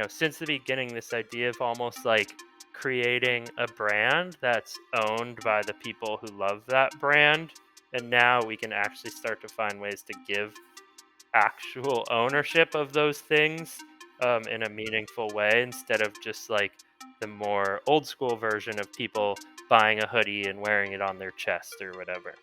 since the beginning, this idea of almost like creating a brand that's owned by the people who love that brand. And now we can actually start to find ways to give actual ownership of those things in a meaningful way instead of just like the more old school version of people buying a hoodie and wearing it on their chest or whatever.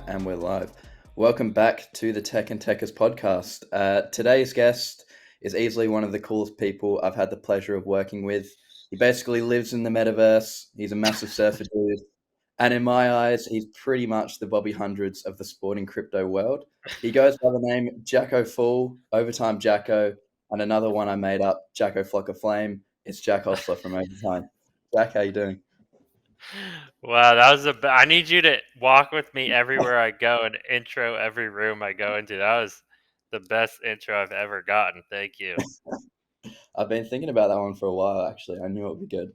And we're live. Welcome back to the Tech and Tekkers podcast. Today's guest is easily one of the coolest people I've had the pleasure of working with. He basically lives in the metaverse. He's a massive surfer dude. And in my eyes, he's pretty much the Bobby Hundreds of the sporting crypto world. He goes by the name Jacko Fool, Overtime Jacko, and another one I made up, Jacko Flock of Flame. It's Jack Ostler from Overtime. Jack, how you doing? Wow, that was I need you to walk with me everywhere I go and intro every room I go into. That was the best intro I've ever gotten. Thank you. I've been thinking about that one for a while, actually. I knew it would be good.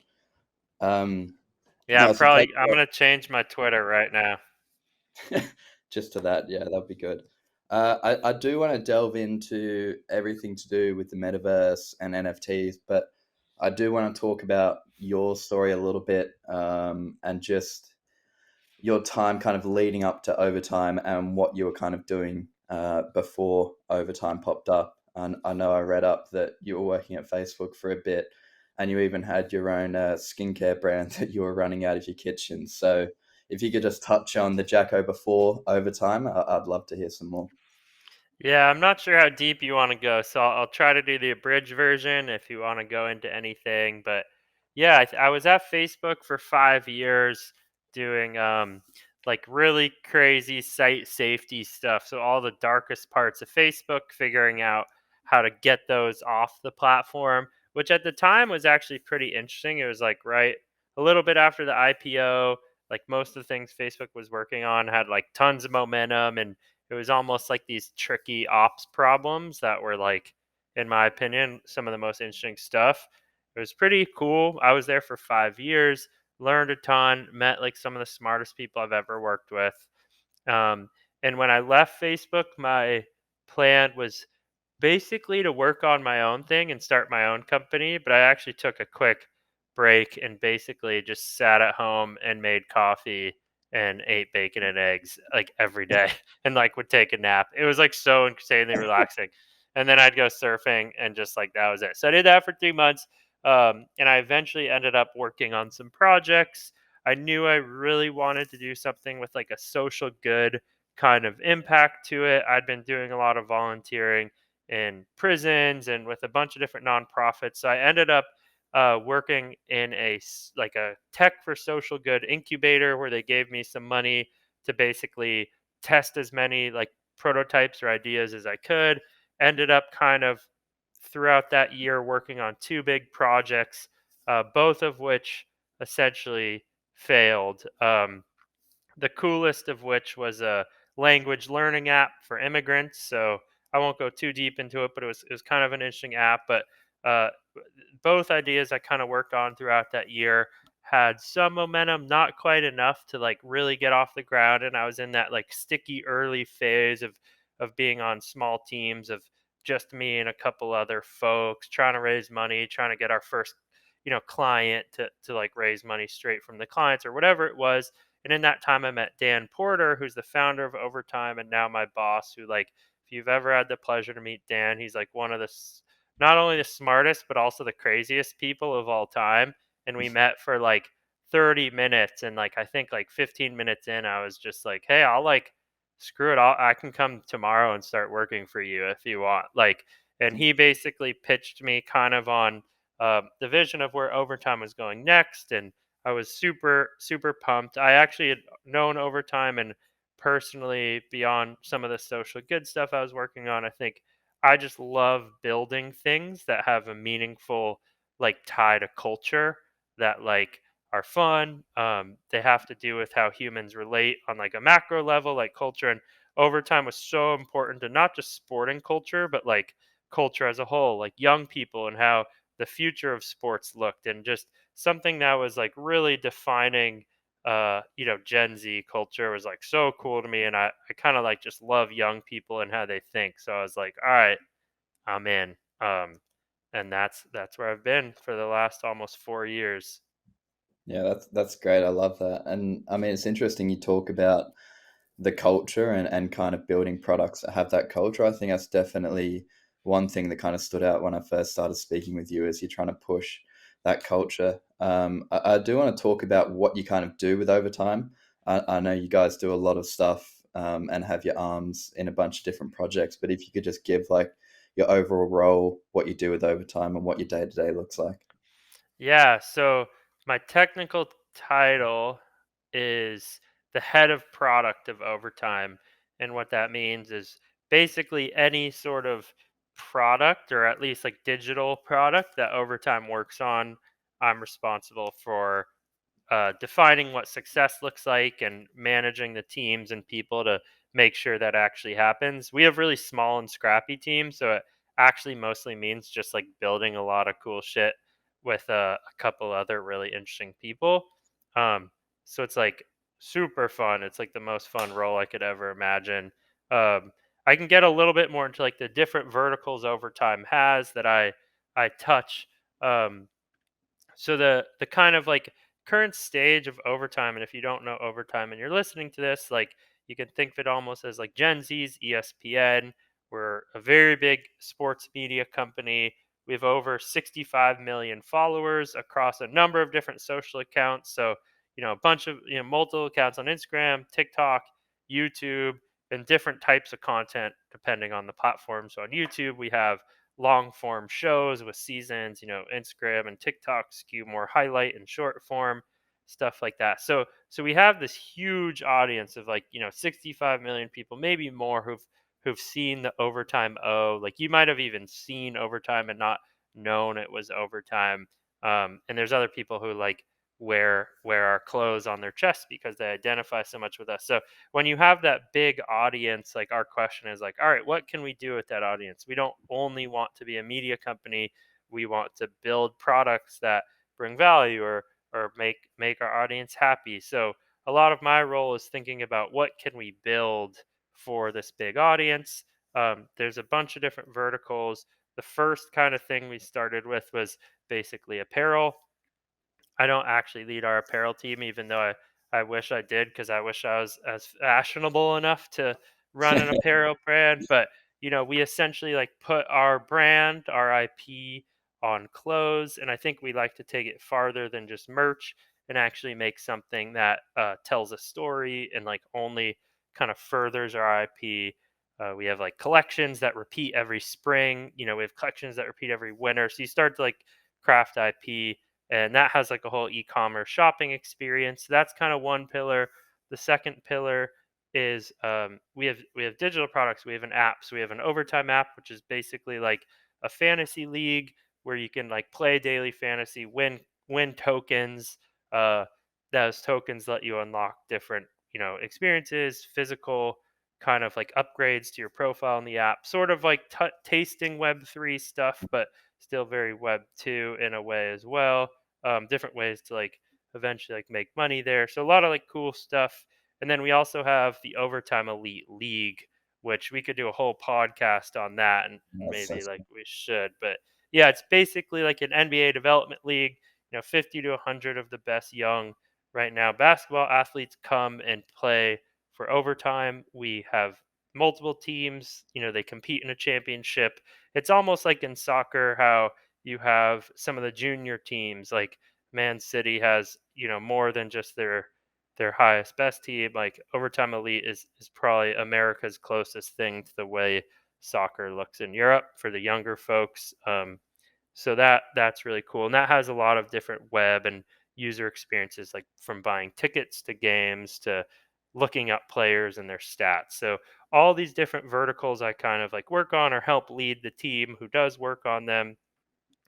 Yeah, No, I'm so take gonna change my Twitter right now. just to that, yeah, that'd be good. I do want to delve into everything to do with the metaverse and NFTs, but I do want to talk about your story a little bit, and just your time kind of leading up to Overtime and what you were kind of doing before Overtime popped up. And I know I read up that you were working at Facebook for a bit, and you even had your own skincare brand that you were running out of your kitchen. So if you could just touch on the Jacko before Overtime, I'd love to hear some more. Yeah, I'm not sure how deep you want to go, so I'll try to do the abridged version if you want to go into anything. But yeah, I was at Facebook for 5 years doing like really crazy site safety stuff. So all the darkest parts of Facebook, figuring out how to get those off the platform, which at the time was actually pretty interesting. It was like right a little bit after the IPO, like most of the things Facebook was working on had like tons of momentum, and it was almost like these tricky ops problems that were like, in my opinion, some of the most interesting stuff. It was pretty cool. I was there for 5 years, learned a ton, met like some of the smartest people I've ever worked with. Um, and when I left Facebook, my plan was basically to work on my own thing and start my own company. But I actually took a quick break and basically just sat at home and made coffee and ate bacon and eggs like every day and like would take a nap. It was like so insanely relaxing. And then I'd go surfing and just like that was it. So I did that for 3 months. And I eventually ended up working on some projects. I knew I really wanted to do something with like a social good kind of impact to it. I'd been doing a lot of volunteering in prisons and with a bunch of different nonprofits. So I ended up working in like a tech for social good incubator where they gave me some money to basically test as many like prototypes or ideas as I could. Ended up kind of throughout that year working on two big projects, both of which essentially failed. The coolest of which was a language learning app for immigrants. So I won't go too deep into it, but it was kind of an interesting app. But uh, both ideas I kind of worked on throughout that year had some momentum, not quite enough to like really get off the ground. And I was in that like sticky early phase of being on small teams of just me and a couple other folks trying to raise money, trying to get our first client to like raise money straight from the clients or whatever it was. And in that time, I met Dan Porter, who's the founder of Overtime and now my boss. Who, like, if you've ever had the pleasure to meet Dan, he's like one of the not only the smartest but also the craziest people of all time. And we met for like 30 minutes, and like I think like 15 minutes in, I was just like, "Hey, I'll like screw it all. I can come tomorrow and start working for you if you want." Like, and he basically pitched me kind of on the vision of where Overtime was going next, and I was super, super pumped. I actually had known Overtime and personally beyond some of the social good stuff I was working on. I think I just love building things that have a meaningful like tie to culture that like are fun. They have to do with how humans relate on like a macro level, like culture. And Overtime was so important to not just sporting culture, but like culture as a whole, like young people and how the future of sports looked, and just something that was like really defining Gen Z culture was like so cool to me. And I kind of like just love young people and how they think. So I was like, all right, I'm in. And that's where I've been for the last almost 4 years. Yeah, that's great. I love that. And I mean, it's interesting you talk about the culture and kind of building products that have that culture. I think that's definitely one thing that kind of stood out when I first started speaking with you is you're trying to push that culture. I do want to talk about what you kind of do with Overtime. I know you guys do a lot of stuff and have your arms in a bunch of different projects, but if you could just give like your overall role, what you do with Overtime and what your day to day looks like. Yeah, so my technical title is the head of product of Overtime. And what that means is basically any sort of product, or at least like digital product that Overtime works on, I'm responsible for defining what success looks like and managing the teams and people to make sure that actually happens. We have really small and scrappy teams, so it actually mostly means just like building a lot of cool shit with a couple other really interesting people. Um, so it's like super fun. It's like the most fun role I could ever imagine. I can get a little bit more into like the different verticals Overtime has that I touch. Um, so the kind of like current stage of Overtime, and if you don't know Overtime and you're listening to this, like you can think of it almost as like Gen Z's ESPN. We're a very big sports media company. We have over 65 million followers across a number of different social accounts. So, a bunch of, multiple accounts on Instagram, TikTok, YouTube, and different types of content depending on the platform. So on YouTube, we have long form shows with seasons. Instagram and TikTok skew more highlight and short form, stuff like that. So we have this huge audience of like, 65 million people, maybe more, who've seen the Overtime like you might have even seen Overtime and not known it was Overtime. And there's other people who like wear our clothes on their chest because they identify so much with us. So when you have that big audience, like our question is like, all right, what can we do with that audience? We don't only want to be a media company. We want to build products that bring value, or make our audience happy. So a lot of my role is thinking about what can we build for this big audience. There's a bunch of different verticals. The first kind of thing we started with was basically apparel. I don't actually lead our apparel team, even though I wish I did, because I wish I was as fashionable enough to run an apparel brand. But we essentially like put our brand, our IP on clothes, and I think we like to take it farther than just merch and actually make something that tells a story and like only kind of furthers our IP. We have like collections that repeat every spring. We have collections that repeat every winter. So you start to like craft IP, and that has like a whole e-commerce shopping experience. So that's kind of one pillar. The second pillar is we have digital products. We have an app. So we have an Overtime app, which is basically like a fantasy league where you can like play daily fantasy, win tokens. Uh, those tokens let you unlock different experiences, physical kind of like upgrades to your profile in the app, sort of like tasting Web3 stuff, but still very Web2 in a way as well. Different ways to like eventually like make money there. So a lot of like cool stuff. And then we also have the Overtime Elite League, which we could do a whole podcast on that, and That's so maybe like we should. But yeah, it's basically like an NBA development league. 50 to 100 of the best young right now basketball athletes come and play for Overtime. We have multiple teams. They compete in a championship. It's almost like in soccer how you have some of the junior teams, like Man City has more than just their highest best team. Like Overtime Elite is probably America's closest thing to the way soccer looks in Europe for the younger folks. So that's really cool, and that has a lot of different web and user experiences, like from buying tickets to games to looking up players and their stats. So all these different verticals I kind of like work on or help lead the team who does work on them.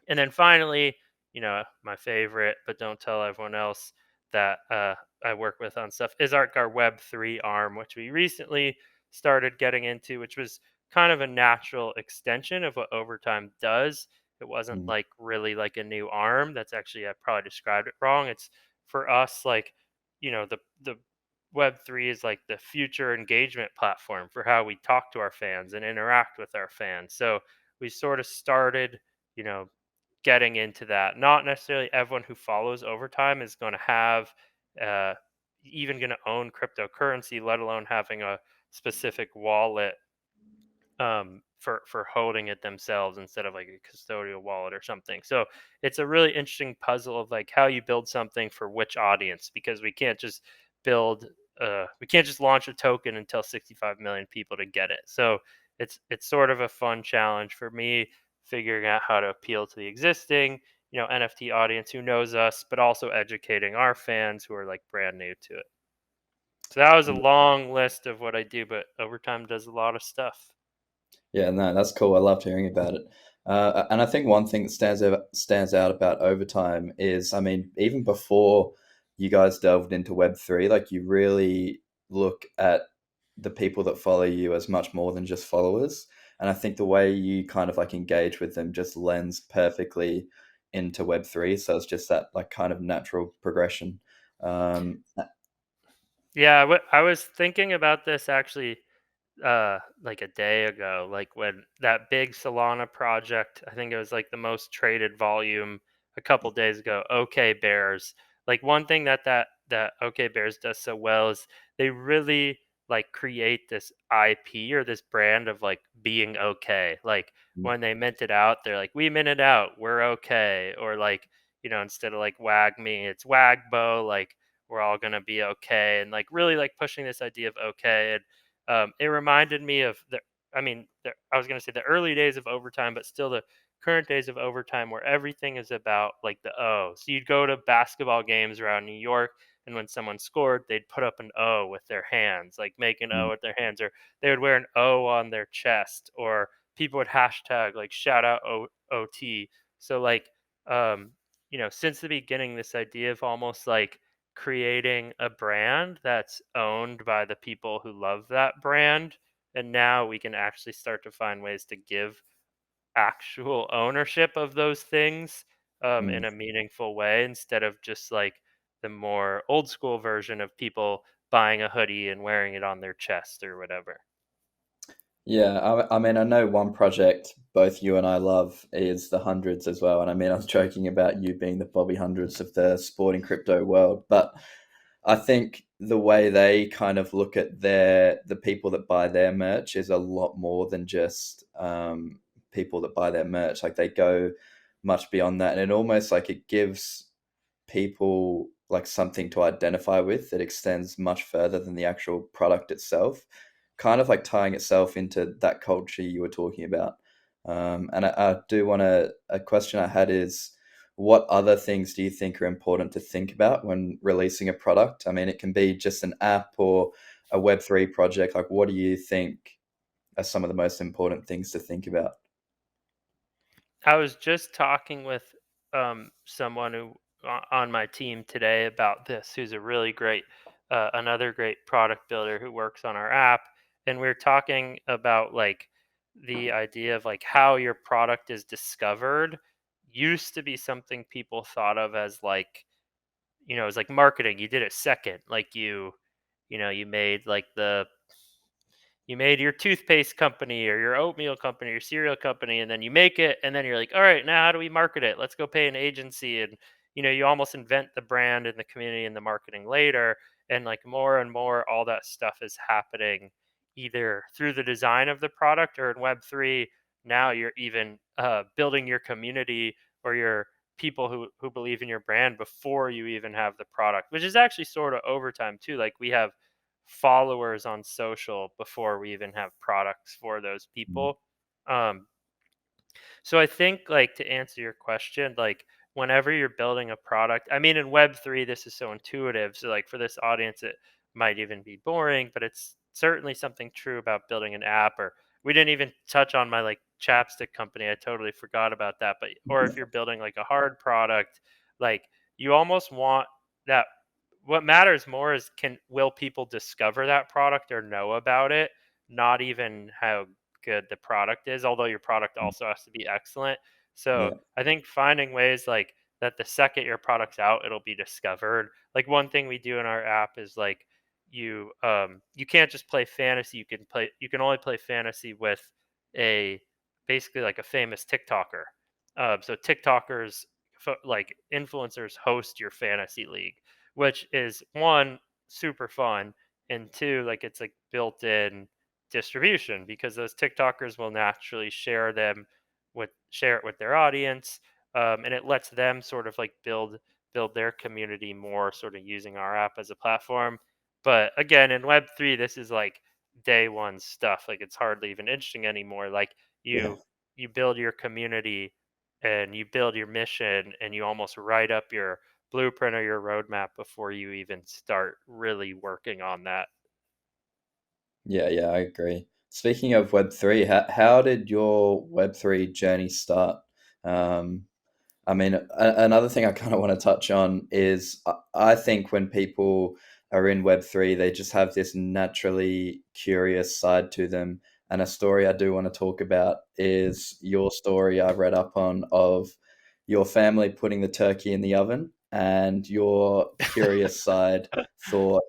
And then finally, my favorite, but don't tell everyone else, that I work with on stuff is our Web3 arm, which we recently started getting into, which was kind of a natural extension of what Overtime does. It wasn't Mm. like really like a new arm. That's actually, I probably described it wrong. It's for us like, the Web3 is like the future engagement platform for how we talk to our fans and interact with our fans. So we sort of started, you know, getting into that. Not necessarily everyone who follows Overtime is going to have, uh, even going to own cryptocurrency, let alone having a specific wallet, for holding it themselves instead of like a custodial wallet or something. So it's a really interesting puzzle of like how you build something for which audience, because build we can't just launch a token and tell 65 million people to get it. So it's sort of a fun challenge for me, figuring out how to appeal to the existing, NFT audience who knows us, but also educating our fans who are like brand new to it. So that was a long list of what I do, but Overtime does a lot of stuff. Yeah, no, that's cool. I loved hearing about it. And I think one thing that stands out about Overtime is, I mean, even before you guys delved into Web3, like you really look at the people that follow you as much more than just followers. And I think the way you kind of like engage with them just lends perfectly into Web3. So it's just that like kind of natural progression. Um, Yeah, I was thinking about this actually, like a day ago, like when that big Solana project, I think it was like the most traded volume a couple days ago. OK Bears, like one thing that OK Bears does so well is they really like create this IP or this brand of like being okay. Like when they mint it out, they're like, we mint it out, we're okay. Or like, instead of like wag me, it's wagbo, like we're all gonna be okay. And like really like pushing this idea of okay. And it reminded me of I was going to say the early days of Overtime, but still the current days of Overtime, where everything is about like the O. So you'd go to basketball games around New York, and when someone scored, they'd put up an O with their hands, like make an O with their hands, or they would wear an O on their chest, or people would hashtag like shout out OT. So like, um, since the beginning, this idea of almost like creating a brand that's owned by the people who love that brand. And now we can actually start to find ways to give actual ownership of those things, in mm. a meaningful way, instead of just like the more old school version of people buying a hoodie and wearing it on their chest or whatever. Yeah, I mean, I know one project both you and I love is the hundreds as well. And I mean, I was joking about you being the Bobby Hundreds of the sporting crypto world, but I think the way they kind of look at the people that buy their merch is a lot more than just people that buy their merch. Like they go much beyond that, and it almost like it gives people like something to identify with that extends much further than the actual product itself, kind of like tying itself into that culture you were talking about. And I do want to, a question I had is, what other things do you think are important to think about when releasing a product? I mean, it can be just an app or a Web3 project. Like, what do you think are some of the most important things to think about? I was just talking with someone who on my team today about this, who's a really great, another great product builder who works on our app, and we are talking about like the idea of like how your product is discovered used to be something people thought of as like, it's like marketing. You did it second, like you made like you made your toothpaste company or your oatmeal company or your cereal company, and then you make it, and then you're like, all right, now how do we market it? Let's go pay an agency. And you almost invent the brand and the community and the marketing later. And like more and more all that stuff is happening either through the design of the product, or in Web3 now you're even building your community or your people who believe in your brand before you even have the product, which is actually sort of overtime too. Like we have followers on social before we even have products for those Mm, people. Um, so I think like to answer your question, like whenever you're building a product, I mean in Web3 this is so intuitive. So like for this audience it might even be boring, but it's certainly something true about building an app. Or we didn't even touch on my like chapstick company. I totally forgot about that. But or if you're building like a hard product, like you almost want that, what matters more is, can will people discover that product or know about it, not even how good the product is, although your product Mm. also has to be excellent. So Yeah. I think finding ways like that the second your product's out, it'll be discovered. Like one thing we do in our app is like you can't just play fantasy. You can only play fantasy with a basically like a famous TikToker. So TikTokers like influencers host your fantasy league, which is one super fun, and two like it's like built in distribution because those TikTokers will naturally share it with their audience, and it lets them sort of like build their community more, sort of using our app as a platform. But again, in Web3, this is like day one stuff. Like it's hardly even interesting anymore. Like Yeah. you build your community and you build your mission and you almost write up your blueprint or your roadmap before you even start really working on that. Yeah, yeah, I agree. Speaking of Web3, how did your Web3 journey start? Um, I mean, another thing I kind of want to touch on is I think when people are in Web3, they just have this naturally curious side to them. And a story I do want to talk about is your story I read up on of your family putting the turkey in the oven, and your curious side thought,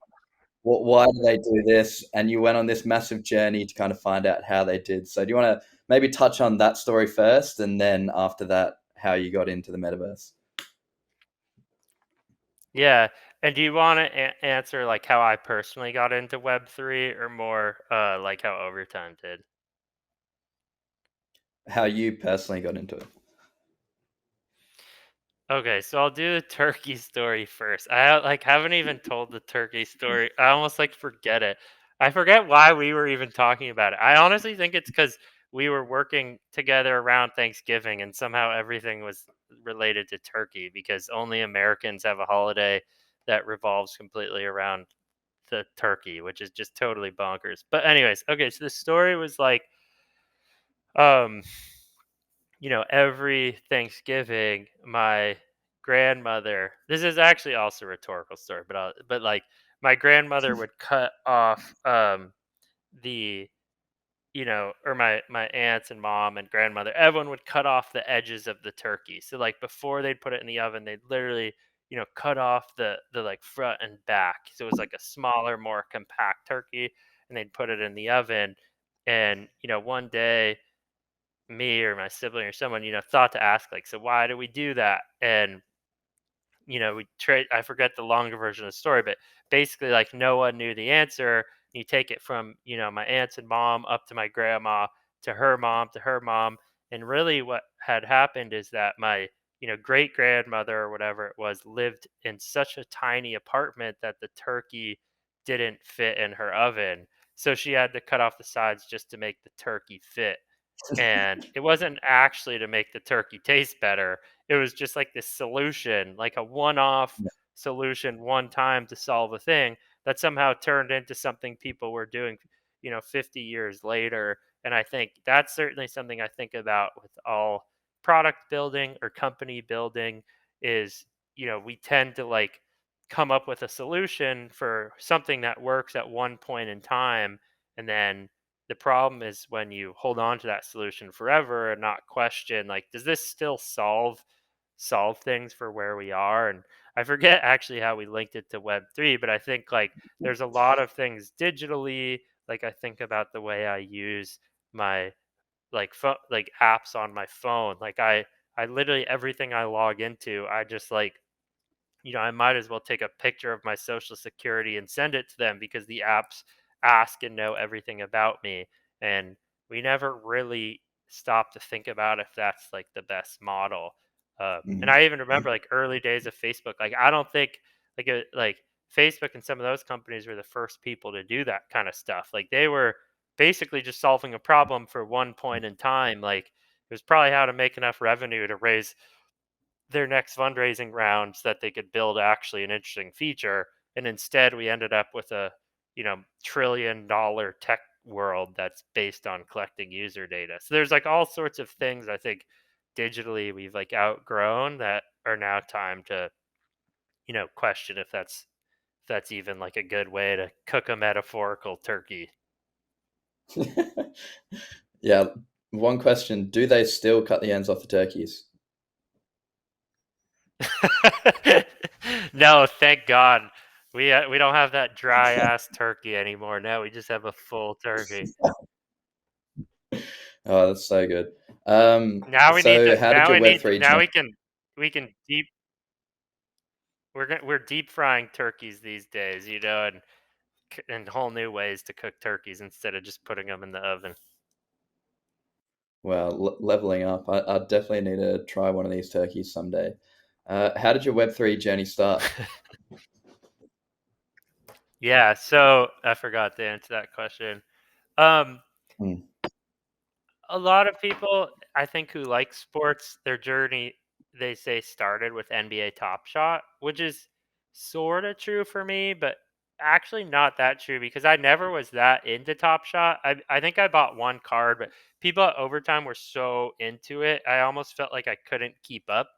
why do they do this? And you went on this massive journey to kind of find out how they did. So do you want to maybe touch on that story first, and then after that, how you got into the metaverse? Yeah. And do you want to answer like how I personally got into Web3 or more like how Overtime did? How you personally got into it? Okay, so I'll do the turkey story first. like haven't even told the turkey story. I almost like forget it. I forget why we were even talking about it. I honestly think it's because we were working together around Thanksgiving and somehow everything was related to turkey because only Americans have a holiday that revolves completely around the turkey, which is just totally bonkers. But anyways, okay, so the story was like um every Thanksgiving, my grandmother, this is actually also a rhetorical story, but like my grandmother would cut off the or my aunts and mom and grandmother, everyone would cut off the edges of the turkey. So like before they'd put it in the oven, they'd literally, cut off the like front and back. So it was like a smaller, more compact turkey, and they'd put it in the oven. And one day me or my sibling or someone, thought to ask like, so why do we do that? And we trade. I forget the longer version of the story, but basically, like, no one knew the answer. You take it from my aunts and mom up to my grandma to her mom, and really, what had happened is that my great grandmother or whatever it was lived in such a tiny apartment that the turkey didn't fit in her oven, so she had to cut off the sides just to make the turkey fit. And it wasn't actually to make the turkey taste better. It was just like this solution, like a one-off Yeah. solution one time to solve a thing that somehow turned into something people were doing, 50 years later. And I think that's certainly something I think about with all product building or company building is, we tend to like come up with a solution for something that works at one point in time, and then the problem is when you hold on to that solution forever and not question like, does this still solve things for where we are? And I forget actually how we linked it to Web3, but I think like there's a lot of things digitally. Like I think about the way I use my like apps on my phone. Like I literally everything I log into, I just like I might as well take a picture of my social security and send it to them because the apps ask and know everything about me. And we never really stop to think about if that's like the best model. And Mhm. I even remember like early days of Facebook. Like I don't think like Facebook and some of those companies were the first people to do that kind of stuff. Like they were basically just solving a problem for one point in time. Like it was probably how to make enough revenue to raise their next fundraising rounds that they could build actually an interesting feature. And instead we ended up with a $1 trillion tech world that's based on collecting user data. So there's like all sorts of things I think digitally we've like outgrown that are now time to question if that's even like a good way to cook a metaphorical turkey. Yeah. One question: do they still cut the ends off the turkeys? No, thank God. We don't have that dry ass turkey anymore. Now we just have a full turkey. Oh, that's so good. So how did Now your we Web need to, three now journey? we can deep we're deep frying turkeys these days, and whole new ways to cook turkeys instead of just putting them in the oven. Well, leveling up. I definitely need to try one of these turkeys someday. How did your Web three journey start? Yeah, so I forgot to answer that question. Um, Hmm. a lot of people, I think, who like sports, their journey, they say, started with NBA Top Shot, which is sort of true for me, but actually not that true because I never was that into Top Shot. I think I bought one card, but people at Overtime were so into it, I almost felt like I couldn't keep up.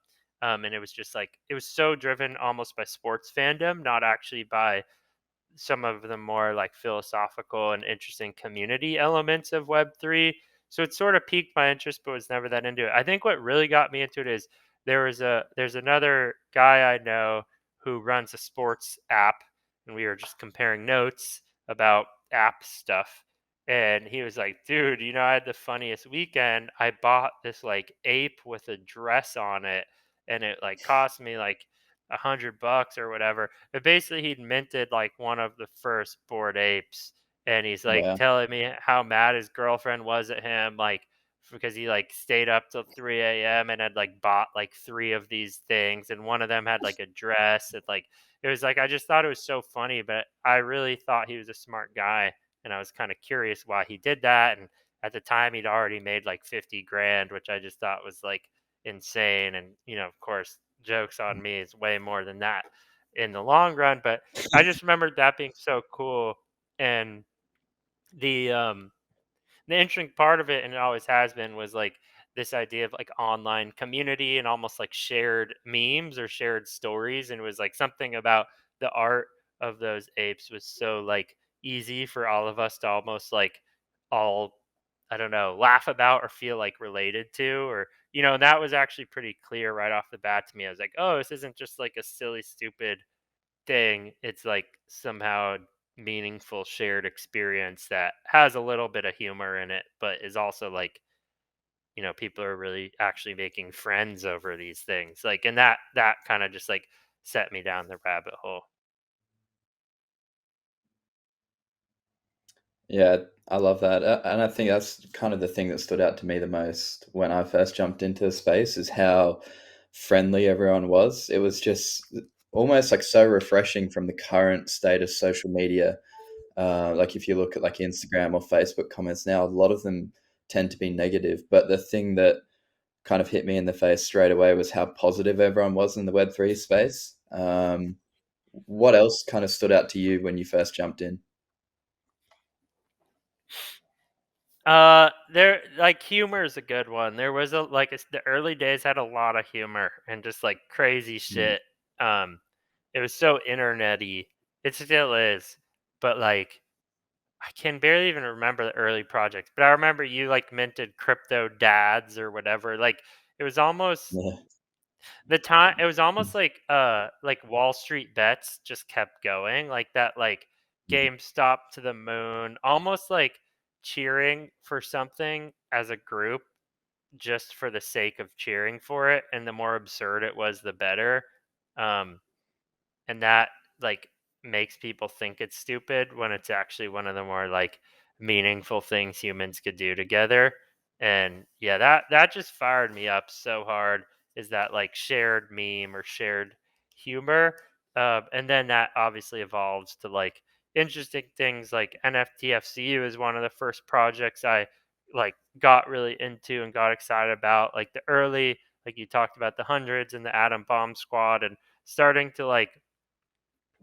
And it was just like it was so driven almost by sports fandom, not actually by some of the more like philosophical and interesting community elements of Web3. So it sort of piqued my interest, but was never that into it. I think what really got me into it is there's another guy I know who runs a sports app, and we were just comparing notes about app stuff. And he was like, dude, I had the funniest weekend. I bought this like ape with a dress on it, and it like cost me like $100 or whatever. But basically, he'd minted like one of the first bored apes, and he's like Wow. telling me how mad his girlfriend was at him, like because he like stayed up till 3 a.m. and had like bought like three of these things, and one of them had like a dress. And like it was like I just thought it was so funny, but I really thought he was a smart guy, and I was kind of curious why he did that. And at the time, he'd already made like 50 grand, which I just thought was like insane. And of course, jokes on me, is way more than that in the long run. But I just remembered that being so cool. And the um the interesting part of it, and it always has been, was like this idea of like online community and almost like shared memes or shared stories. And it was like something about the art of those apes was so like easy for all of us to almost like all, I don't know, laugh about or feel like related to. Or and that was actually pretty clear right off the bat to me. I was like, oh, this isn't just like a silly stupid thing. It's like somehow meaningful shared experience that has a little bit of humor in it, but is also like, people are really actually making friends over these things. Like, and that kind of just like set me down the rabbit hole. Yeah, I love that. And I think that's kind of the thing that stood out to me the most when I first jumped into the space is how friendly everyone was. It was just almost like so refreshing from the current state of social media. Like if you look at like Instagram or Facebook comments now, a lot of them tend to be negative. But the thing that kind of hit me in the face straight away was how positive everyone was in the Web3 space. What else kind of stood out to you when you first jumped in? There, like, humor is a good one. There was the early days had a lot of humor and just like crazy Mm, shit. Um, it was so internety. It still is, but like I can barely even remember the early projects, but I remember you like minted crypto dads or whatever. Like it was almost yeah. the time it was almost like Wall Street bets just kept going. Like that like GameStop to the moon, almost like cheering for something as a group just for the sake of cheering for it, and the more absurd it was the better. Um and that like makes people think it's stupid when it's actually one of the more like meaningful things humans could do together. And yeah, that just fired me up so hard, is that like shared meme or shared humor. And then that obviously evolves to like interesting things like NFTFCU is one of the first projects I like got really into and got excited about, like the early, like you talked about, the hundreds and the atom bomb squad, and starting to like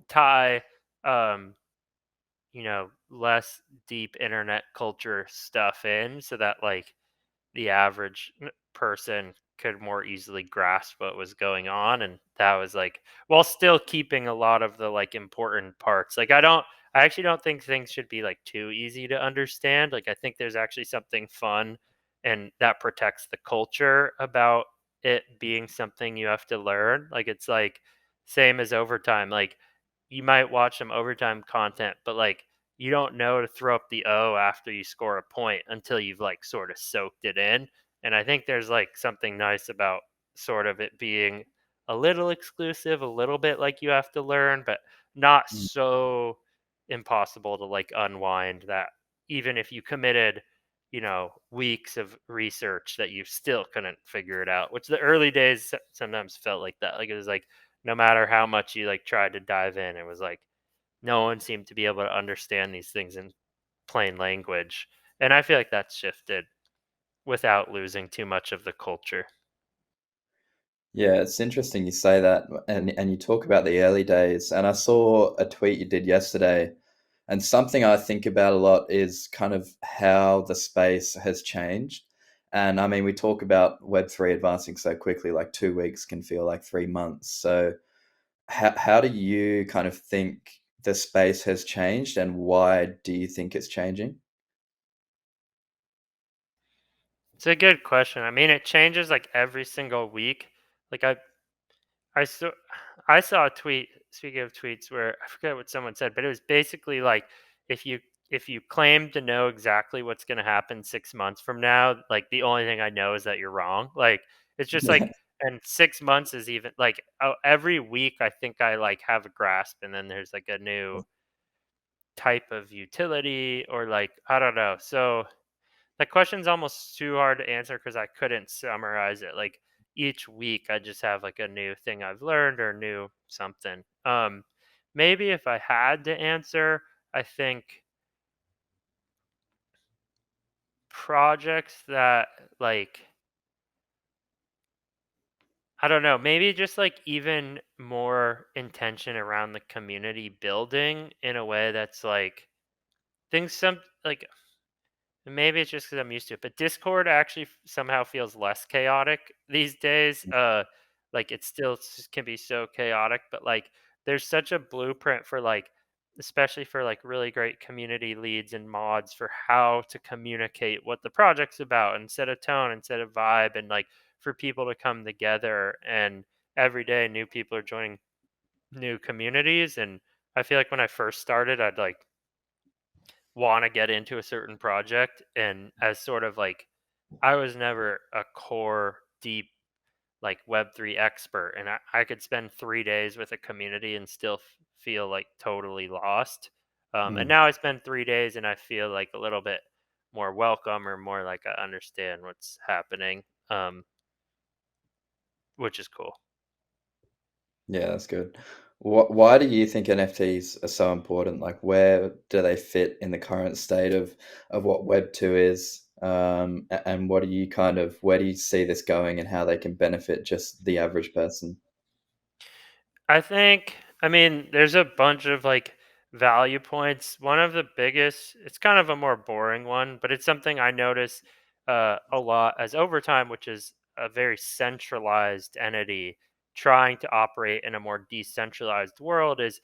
tie um less deep internet culture stuff in so that like the average person could more easily grasp what was going on, and that was like, while still keeping a lot of the like important parts. Like I actually don't think things should be like too easy to understand. Like I think there's actually something fun and that protects the culture about it being something you have to learn. Like it's like same as overtime. Like you might watch some overtime content, but like you don't know to throw up the O after you score a point until you've like sort of soaked it in. And I think there's like something nice about sort of it being a little exclusive, a little bit like you have to learn, but not Mm. so impossible to like unwind that even if you committed, weeks of research that you still couldn't figure it out, which the early days sometimes felt like that. Like it was like no matter how much you like tried to dive in, it was like no one seemed to be able to understand these things in plain language. And I feel like that's shifted without losing too much of the culture. Yeah, it's interesting you say that, and you talk about the early days. And I saw a tweet you did yesterday, and something I think about a lot is kind of how the space has changed. And I mean, we talk about Web3 advancing so quickly, like 2 weeks can feel like 3 months. So, how do you kind of think the space has changed, and why do you think it's changing? It's a good question. I mean, it changes like every single week. Like I saw I saw a tweet, speaking of tweets, where I forget what someone said, but it was basically like if you if you claim to know exactly what's going to happen 6 months from now, like the only thing I know is that you're wrong. Like it's just like, and 6 months is even like, oh, every week I think I like have a grasp, and then there's like a new type of utility or like I don't know. So that question's almost too hard to answer because I couldn't summarize it. Like each week, I just have like a new thing I've learned or new something. Maybe if I had to answer, I think projects that like I don't know, maybe just like even more intention around the community building in a way that's like things some like maybe it's just because I'm used to it, but Discord actually somehow feels less chaotic these days. Like it still can be so chaotic, but like there's such a blueprint for like, especially for like really great community leads and mods for how to communicate what the project's about and set a tone and set a vibe and like for people to come together. And every day new people are joining new communities. And I feel like when I first started, I'd like want to get into a certain project, and as sort of like I was never a core deep like web3 expert, and I could spend 3 days with a community and still feel like totally lost. And Mm. now I spend 3 days and I feel like a little bit more welcome or more like I understand what's happening, um, which is cool. Yeah, that's good. Why do you think NFTs are so important? Like, where do they fit in the current state of what Web2 is? And what do you kind of where do you see this going, and how they can benefit just the average person? I think, I mean, there's a bunch of like value points. One of the biggest, it's kind of a more boring one, but it's something I notice a lot as Overtime, which is a very centralized entity trying to operate in a more decentralized world, is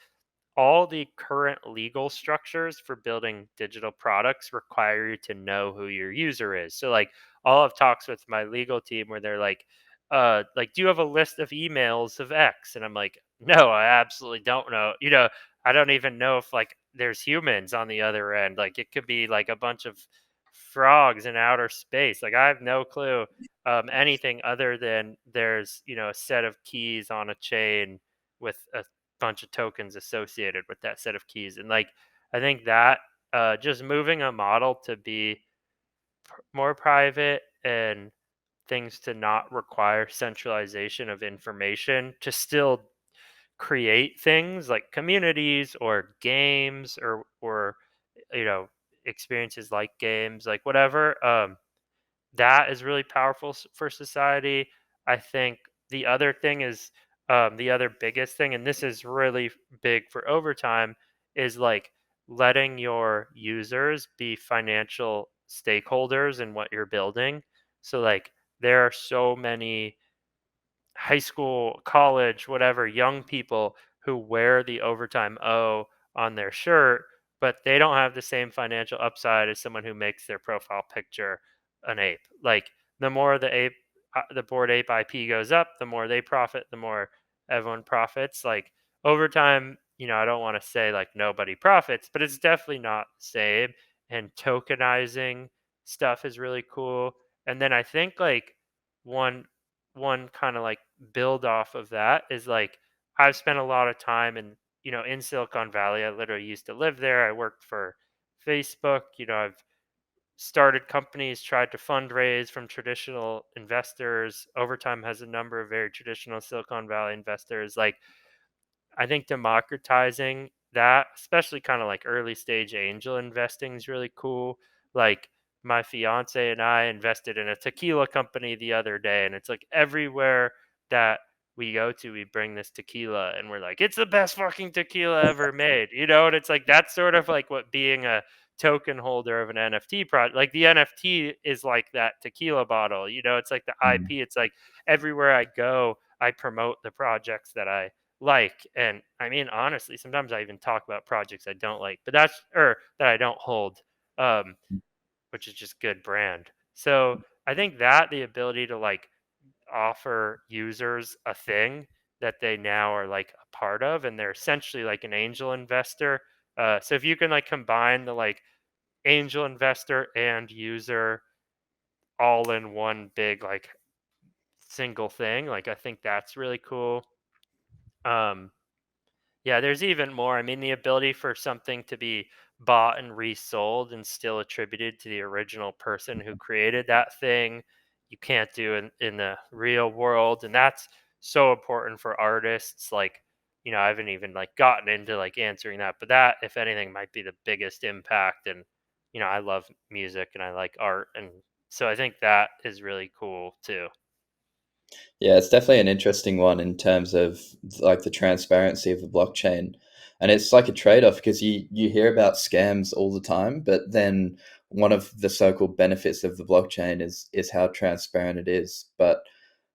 all the current legal structures for building digital products require you to know who your user is. So like I'll have talks with my legal team where they're like, do you have a list of emails of X? And I'm like, no, I absolutely don't know. I don't even know if like there's humans on the other end. Like it could be like a bunch of frogs in outer space. Like I have no clue anything other than there's, a set of keys on a chain with a bunch of tokens associated with that set of keys. And like I think that just moving a model to be more private and things to not require centralization of information to still create things like communities or games or you know experiences like games like whatever, that is really powerful for society. I think the other thing is, the other biggest thing, and this is really big for overtime, is like letting your users be financial stakeholders in what you're building. So, like, there are so many high school, college, whatever, young people who wear the overtime O on their shirt, but they don't have the same financial upside as someone who makes their profile picture an ape. Like the more the board ape IP goes up, the more they profit, the more everyone profits. Like over time, I don't want to say like nobody profits, but it's definitely not the same. And tokenizing stuff is really cool. And then I think like one one kind of like build off of that is like I've spent a lot of time in Silicon Valley. I literally used to live there. I worked for Facebook. I've started companies, tried to fundraise from traditional investors. Overtime has a number of very traditional Silicon Valley investors. Like I think democratizing that, especially kind of like early stage angel investing, is really cool. Like my fiance and I invested in a tequila company the other day, and it's like everywhere that we go to, we bring this tequila, and we're like, it's the best fucking tequila ever made, And it's like that's sort of like what being a token holder of an NFT project, like the NFT is like that tequila bottle, it's like the Mm. IP. It's like everywhere I go, I promote the projects that I like. And I mean, honestly, sometimes I even talk about projects I don't like, but that's or that I don't hold, um, which is just good brand. So I think that the ability to like offer users a thing that they now are like a part of, and they're essentially like an angel investor. So if you can like combine the like angel investor and user all in one big like single thing, like I think that's really cool. Um, Yeah, there's even more. I mean, the ability for something to be bought and resold and still attributed to the original person who created that thing, you can't do in the real world. And that's so important for artists. Like, I haven't even like gotten into like answering that, but that, if anything, might be the biggest impact. And, I love music and I like art. And so I think that is really cool too. Yeah, it's definitely an interesting one in terms of like the transparency of the blockchain. And it's like a trade-off because you hear about scams all the time, but then one of the so-called benefits of the blockchain is how transparent it is. But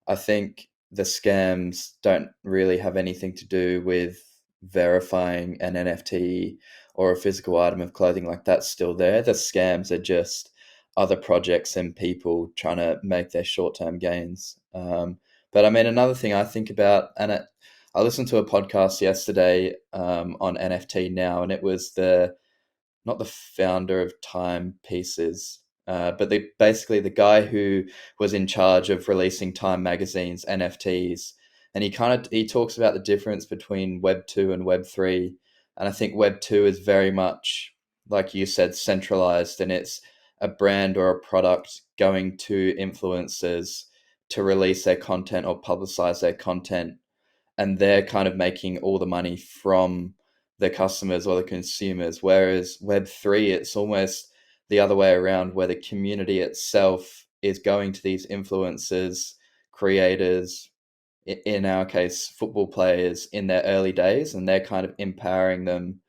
I think the scams don't really have anything to do with verifying an NFT or a physical item of clothing. Like that's still there. The scams are just other projects and people trying to make their short-term gains. But I mean, another thing I think about, I listened to a podcast yesterday on NFT now, and it was the not the founder of Timepieces, but basically the guy who was in charge of releasing Time Magazine's NFTs, and he talks about the difference between Web 2 and Web 3, and I think Web 2 is very much like you said centralized, and it's a brand or a product going to influencers to release their content or publicize their content, and they're kind of making all the money from the customers or the consumers. Whereas Web3, it's almost the other way around, where the community itself is going to these influencers, creators, in our case, football players in their early days, and they're kind of empowering them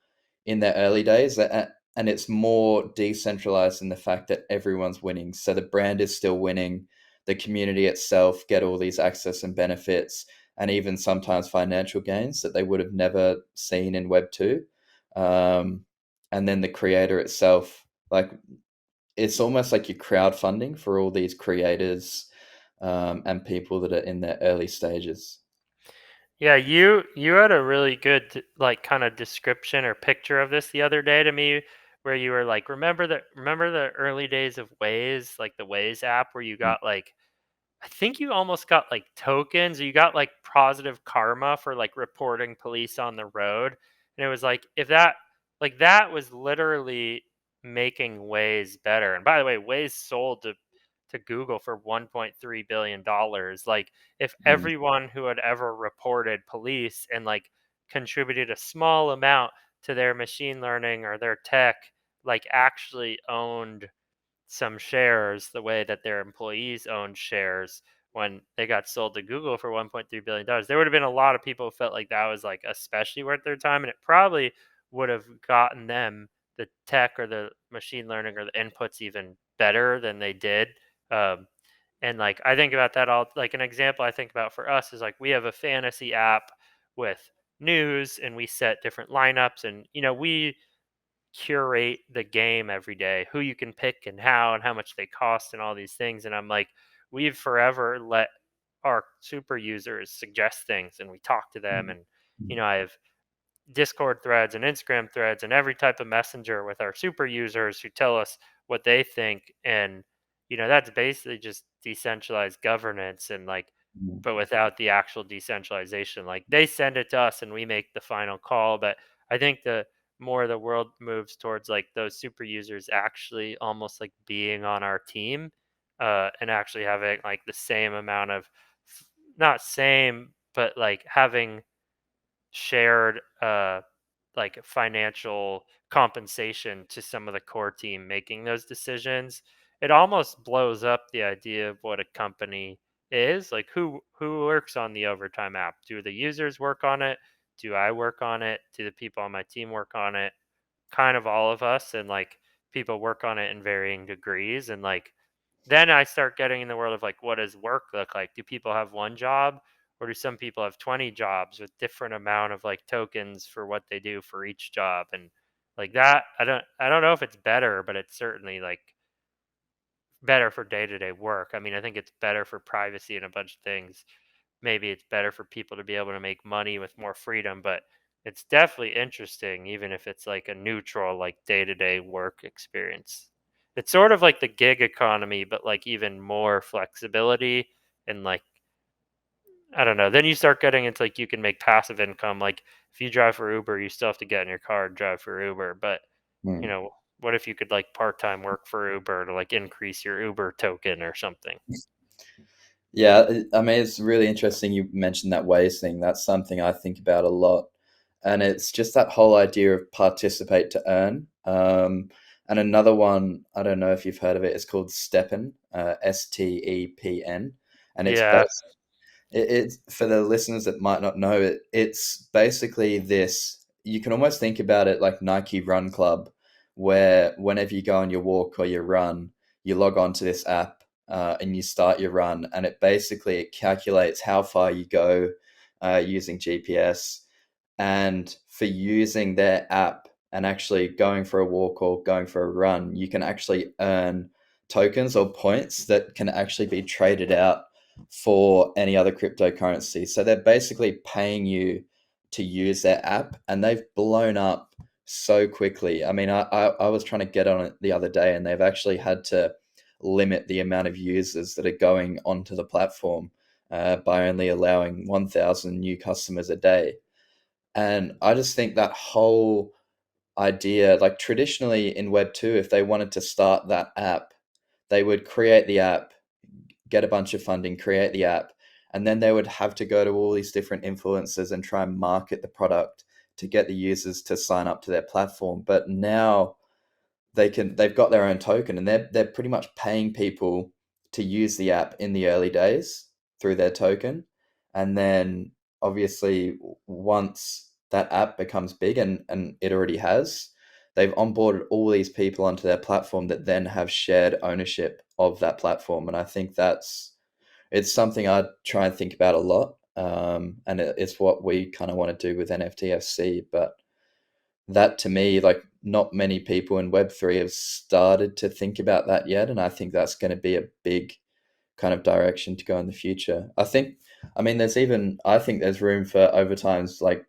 in their early days. And it's more decentralized in the fact that everyone's winning. So the brand is still winning. The community itself get all these access and benefits, and even sometimes financial gains that they would have never seen in Web 2. Um, and then the creator itself, like it's almost like you're crowdfunding for all these creators and people that are in their early stages. Yeah, you had a really good like kind of description or picture of this the other day to me, where you were like, remember the early days of Waze, like the Waze app, where you got like I think you almost got like tokens, or you got like positive karma for like reporting police on the road. And it was like if that was literally making Waze better. And by the way, Waze sold to Google for $1.3 billion. Like if Mm. everyone who had ever reported police and like contributed a small amount to their machine learning or their tech, like actually owned some shares the way that their employees owned shares when they got sold to Google for $1.3 billion, there would have been a lot of people who felt like that was like especially worth their time, and it probably would have gotten them the tech or the machine learning or the inputs even better than they did. Um, And like I think about that all like an example I think about for us is like we have a fantasy app with news and we set different lineups and we curate the game every day, who you can pick and how much they cost and all these things. And I'm like, we've forever let our super users suggest things and we talk to them. And, I have Discord threads and Instagram threads and every type of messenger with our super users who tell us what they think. And, that's basically just decentralized governance and like, Mm, but without the actual decentralization. Like they send it to us and we make the final call. But I think the more the world moves towards like those super users actually almost like being on our team, and actually having like the same amount of, not same, but like having shared like financial compensation to some of the core team making those decisions, it almost blows up the idea of what a company is. Like who works on the Overtime app? Do the users work on it? Do I work on it? Do the people on my team work on it? Kind of all of us, and like people work on it in varying degrees. And like then I start getting in the world of like, what does work look like? Do people have one job, or do some people have 20 jobs with different amount of like tokens for what they do for each job? And like that, I don't know if it's better, but it's certainly like better for day-to-day work. I mean, I think it's better for privacy and a bunch of things. Maybe it's better for people to be able to make money with more freedom, but it's definitely interesting, even if it's like a neutral, like day-to-day work experience. It's sort of like the gig economy, but like even more flexibility and like I don't know. Then you start getting into like you can make passive income. Like if you drive for Uber, you still have to get in your car and drive for Uber. But you mm. know, what if you could like part time work for Uber to like increase your Uber token or something? Yeah, I mean, it's really interesting you mentioned that ways thing. That's something I think about a lot. And it's just that whole idea of participate to earn. And another one, I don't know if you've heard of it, it's called Steppen, STEPN. And it's Yeah, it's for the listeners that might not know it. It's basically this. You can almost think about it like Nike Run Club, where whenever you go on your walk or your run, you log on to this app and you start your run, and it calculates how far you go using GPS, and for using their app and actually going for a walk or going for a run, you can actually earn tokens or points that can actually be traded out for any other cryptocurrency. So they're basically paying you to use their app, and they've blown up so quickly. I mean, I was trying to get on it the other day, and they've actually had to limit the amount of users that are going onto the platform by only allowing 1,000 new customers a day. And I just think that whole idea, like traditionally in Web 2, if they wanted to start that app, they would create the app, get a bunch of funding, create the app, and then they would have to go to all these different influencers and try and market the product to get the users to sign up to their platform. But now they've got their own token, and they're pretty much paying people to use the app in the early days through their token. And then obviously once that app becomes big, and it already has, they've onboarded all these people onto their platform that then have shared ownership of that platform. And I think it's something I try and think about a lot. And it's what we kind of want to do with NFTFC. But that to me, like, not many people in Web3 have started to think about that yet. And I think that's going to be a big kind of direction to go in the future. I mean, I think there's room for Overtime's like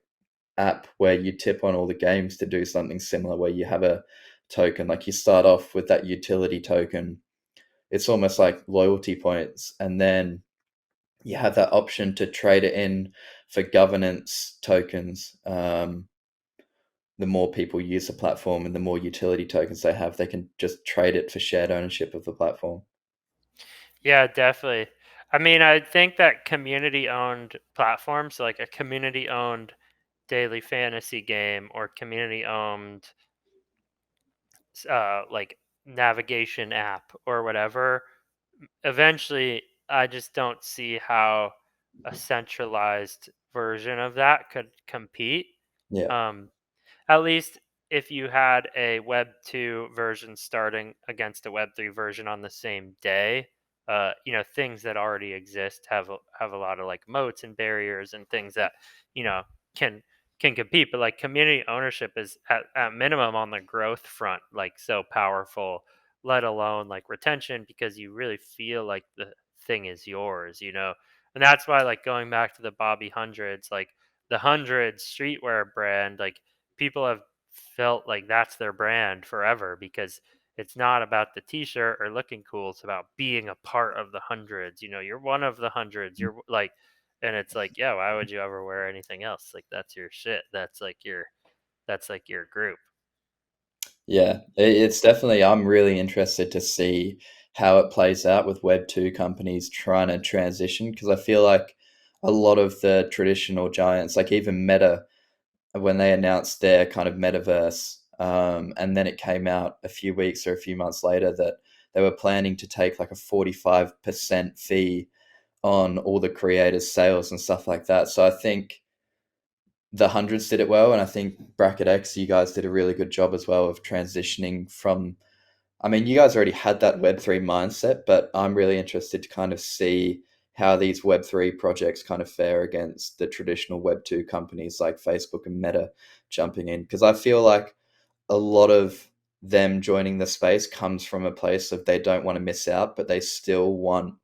app where you tip on all the games to do something similar, where you have a token, like you start off with that utility token. It's almost like loyalty points. And then you have that option to trade it in for governance tokens. The more people use the platform and the more utility tokens they have, they can just trade it for shared ownership of the platform. yeah, definitely. I mean, I think that community owned platforms, like a community owned daily fantasy game or community owned like navigation app or whatever, eventually I just don't see how a centralized version of that could compete. Yeah. Um, at least if you had a Web 2 version starting against a Web 3 version on the same day, things that already exist have a lot of like moats and barriers and things that you know can can compete. But like community ownership is at minimum on the growth front like so powerful, let alone like retention, because you really feel like the thing is yours. And that's why, like, going back to the Bobby Hundreds, like the Hundreds streetwear brand, like people have felt like that's their brand forever, because it's not about the t-shirt or looking cool, it's about being a part of the hundreds. You're one of the hundreds. You're like, and it's like, yeah, why would you ever wear anything else? Like, that's your shit. That's like your group. Yeah, it's definitely. I'm really interested to see how it plays out with Web 2 companies trying to transition, because I feel like a lot of the traditional giants, like even Meta, when they announced their kind of metaverse, and then it came out a few weeks or a few months later that they were planning to take like a 45% fee on all the creators' sales and stuff like that. So I think the hundreds did it well, and I think BracketX, you guys did a really good job as well of transitioning from. I mean, you guys already had that Web 3 mindset, but I'm really interested to kind of see how these Web 3 projects kind of fare against the traditional Web 2 companies like Facebook and Meta jumping in. Because I feel like a lot of them joining the space comes from a place of they don't want to miss out, but they still want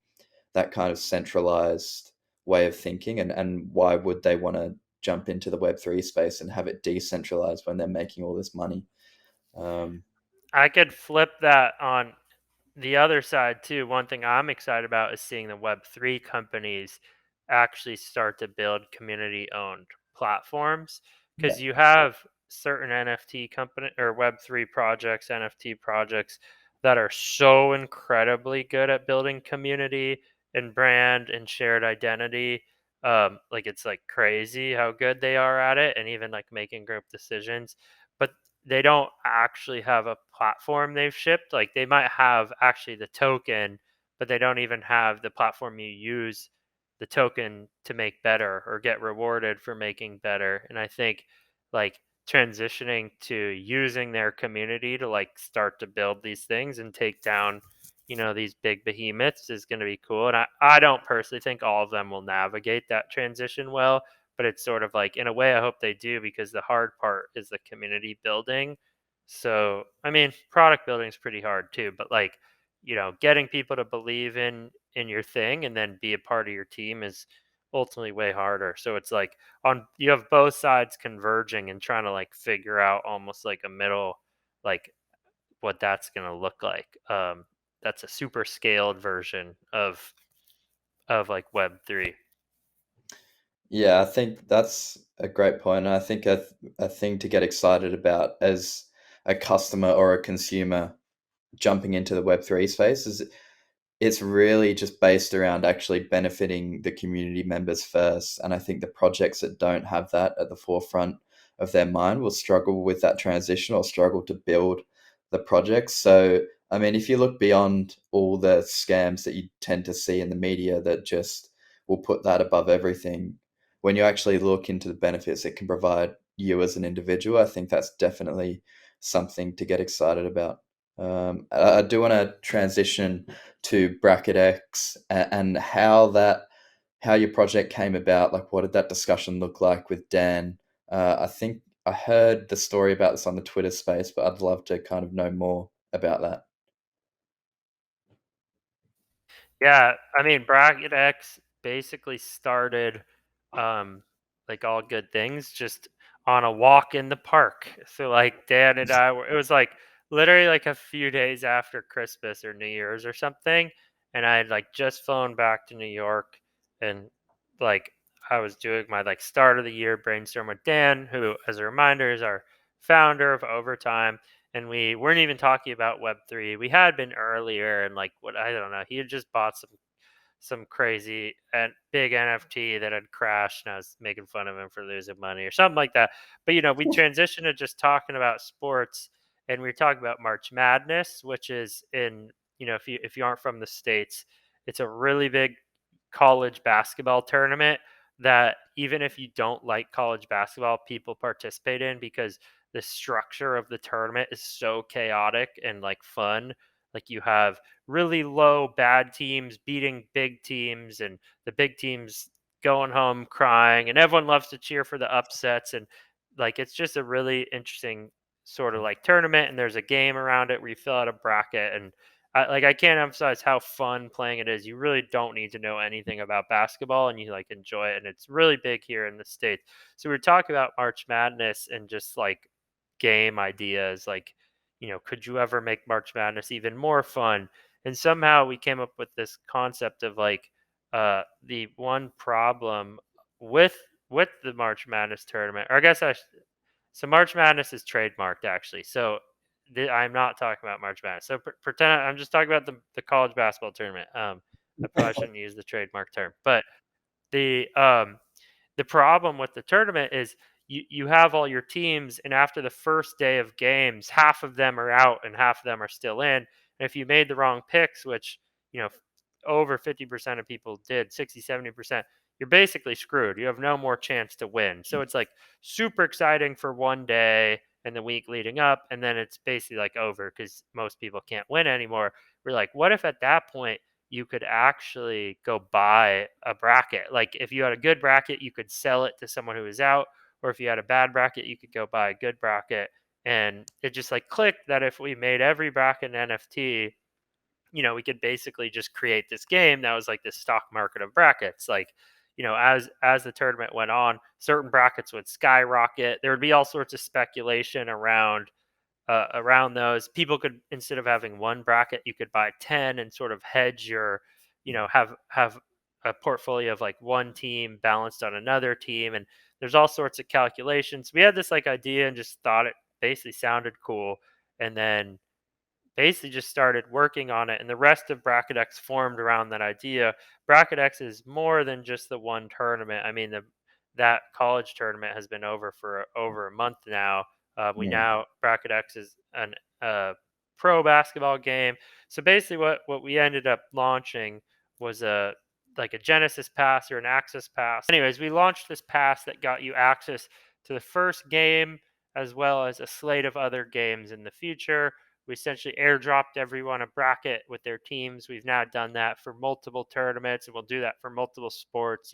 that kind of centralized way of thinking. And why would they want to jump into the Web 3 space and have it decentralized when they're making all this money? Um, I could flip that on the other side too. One thing I'm excited about is seeing the Web3 companies actually start to build community owned platforms, yeah. because you have certain NFT company or Web3 projects, NFT projects that are so incredibly good at building community and brand and shared identity. Like, it's like crazy how good they are at it, and even like making group decisions. But they don't actually have a platform they've shipped. Like, they might have actually the token, but they don't even have the platform you use the token to make better or get rewarded for making better. And I think, like, transitioning to using their community to like start to build these things and take down these big behemoths is going to be cool. And I don't personally think all of them will navigate that transition well, but it's sort of like, in a way, I hope they do, because the hard part is the community building. So I mean, product building is pretty hard too, but like, getting people to believe in your thing and then be a part of your team is ultimately way harder. So it's like, on you have both sides converging and trying to like figure out almost like a middle, like what that's going to look like. That's a super scaled version of like Web 3. Yeah, I think that's a great point. And I think a thing to get excited about as a customer or a consumer jumping into the Web 3 space is it's really just based around actually benefiting the community members first. And I think the projects that don't have that at the forefront of their mind will struggle with that transition or struggle to build the projects. So, I mean, if you look beyond all the scams that you tend to see in the media that just will put that above everything, when you actually look into the benefits it can provide you as an individual, I think that's definitely something to get excited about. I do want to transition to BracketX and how your project came about. Like, what did that discussion look like with Dan? I think I heard the story about this on the Twitter space, but I'd love to kind of know more about that. Yeah, I mean, BracketX basically started, um, like all good things, just on a walk in the park. So like Dan and I were, it was like literally like a few days after Christmas or New Year's or something, and I had like just flown back to New York, and like I was doing my like start of the year brainstorm with Dan, who, as a reminder, is our founder of Overtime, and we weren't even talking about Web 3. We had been earlier, and like, what, I don't know, he had just bought some crazy and big NFT that had crashed, and I was making fun of him for losing money or something like that. But we transitioned to just talking about sports, and we were talking about March Madness, which is in, if you aren't from the states, it's a really big college basketball tournament that, even if you don't like college basketball, people participate in, because the structure of the tournament is so chaotic and like fun. Like you have really low bad teams beating big teams, and the big teams going home crying, and everyone loves to cheer for the upsets. And like it's just a really interesting sort of like tournament, and there's a game around it where you fill out a bracket. And I can't emphasize how fun playing it is. You really don't need to know anything about basketball, and you like enjoy it, and it's really big here in the States. So we were talking about March Madness and just like game ideas, like, could you ever make March Madness even more fun? And somehow we came up with this concept of like the one problem with the March Madness tournament, or I guess so March Madness is trademarked actually. So I'm not talking about March Madness. So pretend I'm just talking about the college basketball tournament. I probably shouldn't use the trademark term, but the um the problem with the tournament is you have all your teams, and after the first day of games, half of them are out and half of them are still in. And if you made the wrong picks, which, you know, over 50% of people did, 60-70%, you're basically screwed. You have no more chance to win. So it's like super exciting for one day and the week leading up, and then it's basically like over because most people can't win anymore. We're like, what if at that point you could actually go buy a bracket? Like if you had a good bracket, you could sell it to someone who is out, or if you had a bad bracket, you could go buy a good bracket. And it just like clicked that if we made every bracket an NFT, we could basically just create this game that was like this stock market of brackets. Like, as the tournament went on, certain brackets would skyrocket. There would be all sorts of speculation around those. People could, instead of having one bracket, you could buy 10 and sort of hedge your, have a portfolio of like one team balanced on another team. And there's all sorts of calculations. We had this like idea and just thought it basically sounded cool. And then basically just started working on it, and the rest of BracketX formed around that idea. BracketX is more than just the one tournament. I mean, that college tournament has been over for over a month now. We Yeah. now BracketX is an pro basketball game. So basically, what we ended up launching was a like a Genesis pass or an access pass. Anyways, we launched this pass that got you access to the first game as well as a slate of other games in the future. We essentially airdropped everyone a bracket with their teams. We've now done that for multiple tournaments, and we'll do that for multiple sports.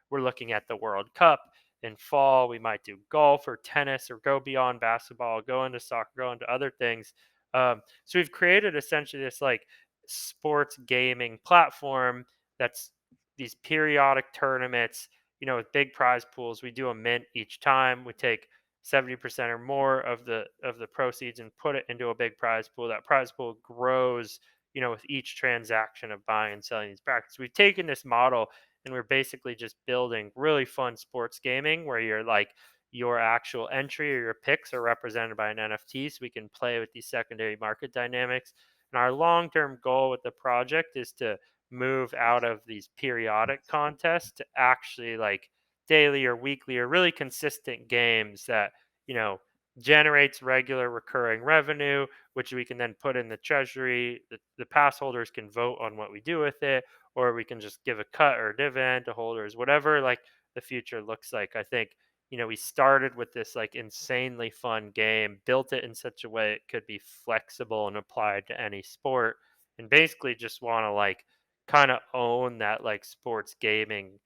We're looking at the World Cup in fall. We might do golf or tennis or go beyond basketball, go into soccer, go into other things. So we've created essentially this like sports gaming platform that's these periodic tournaments, with big prize pools. We do a mint each time. We take 70% or more of the proceeds and put it into a big prize pool. That prize pool grows, with each transaction of buying and selling these brackets. We've taken this model and we're basically just building really fun sports gaming where you're like your actual entry or your picks are represented by an NFT, so we can play with these secondary market dynamics. And our long-term goal with the project is to move out of these periodic contests to actually like daily or weekly or really consistent games that, you know, generates regular recurring revenue, which we can then put in the treasury. The pass holders can vote on what we do with it, or we can just give a cut or a dividend to holders, whatever like the future looks like. I think, we started with this like insanely fun game, built it in such a way it could be flexible and applied to any sport, and basically just want to like kind of own that like sports gaming,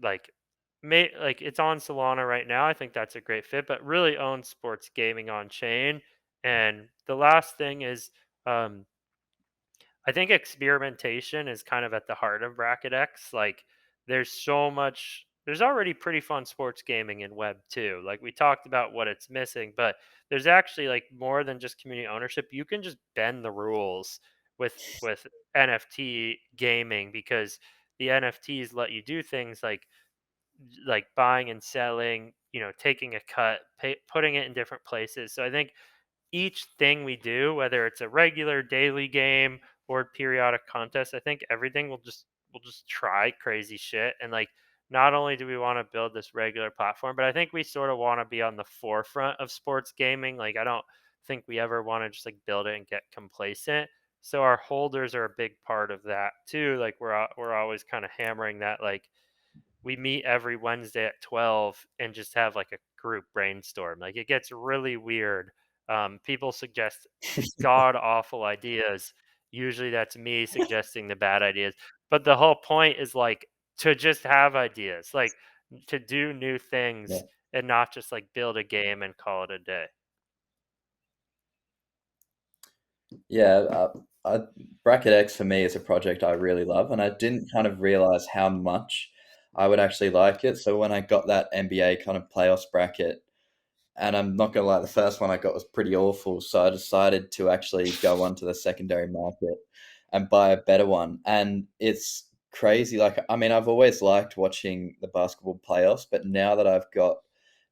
like like it's on Solana right now. I think that's a great fit, but really own sports gaming on chain. And the last thing is, um, I think experimentation is kind of at the heart of BracketX. Like, there's already pretty fun sports gaming in Web 2. Like, we talked about what it's missing, but there's actually like more than just community ownership. You can just bend the rules with NFT gaming because the NFTs let you do things like buying and selling, taking a cut, putting it in different places. So I think each thing we do, whether it's a regular daily game or periodic contest, I think everything will just try crazy shit. And like not only do we want to build this regular platform, but I think we sort of want to be on the forefront of sports gaming. Like I don't think we ever want to just like build it and get complacent. So our holders are a big part of that too. Like we're always kind of hammering that like we meet every Wednesday at 12 and just have like a group brainstorm. Like it gets really weird. People suggest god awful ideas, Usually that's me suggesting the bad ideas. But the whole point is like to just have ideas, like to do new Yeah. things and not just like build a game and call it a day. Yeah, BracketX for me is a project I really love, and I didn't kind of realize how much I would actually like it. So when I got that NBA kind of playoffs bracket, and I'm not gonna lie, the first one I got was pretty awful. So I decided to actually go onto the secondary market and buy a better one. And it's crazy. Like, I mean, I've always liked watching the basketball playoffs, but now that I've got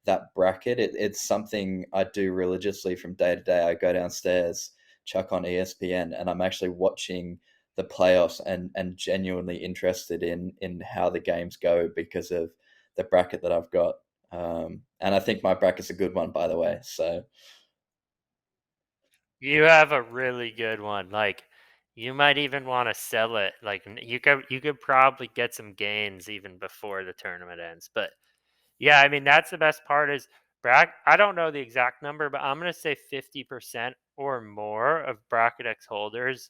that bracket, it's something I do religiously from day to day. I go downstairs, chuck on ESPN, and I'm actually watching the playoffs and genuinely interested in how the games go because of the bracket that I've got. And I think my bracket's a good one, by the way. So You have a really good one. Like you might even want to sell it. Like you could probably get some gains even before the tournament ends. But yeah, I mean that's the best part is I don't know the exact number, but I'm gonna say 50% or more of BracketX holders